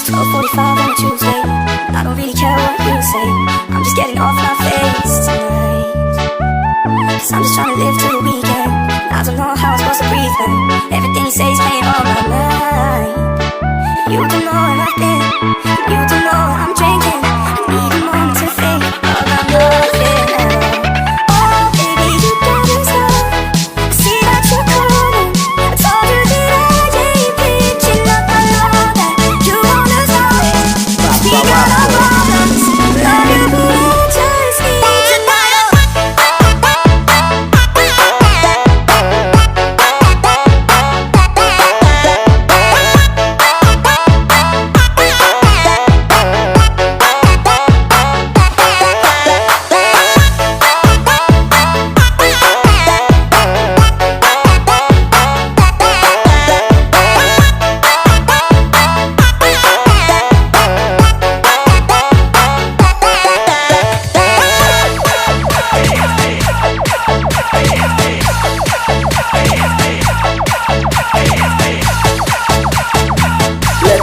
12:45 on a Tuesday. I don't really care what you say. I'm just getting off my face tonight. Cause I'm just trying to live till the weekend. I don't know how I'm supposed to breathe, man. Everything you say is playing on my mind. You don't know where I've been. You don't know what I'm drinking. I need a moment to think about nothing at all. Oh baby, you gotta stop. I see that you're calling. I told you that I ain't pitching up. I know that you wanna stop. We got our problems. Love you, but I just need to know.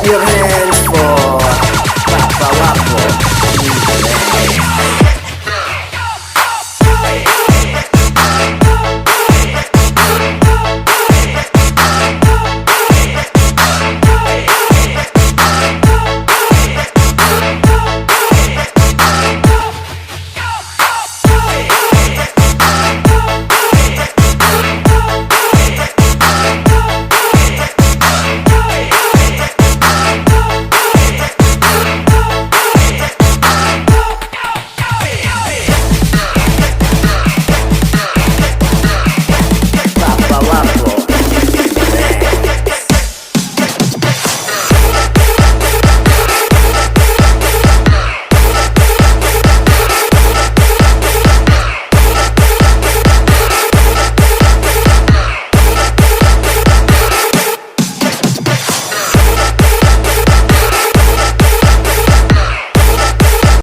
Your hand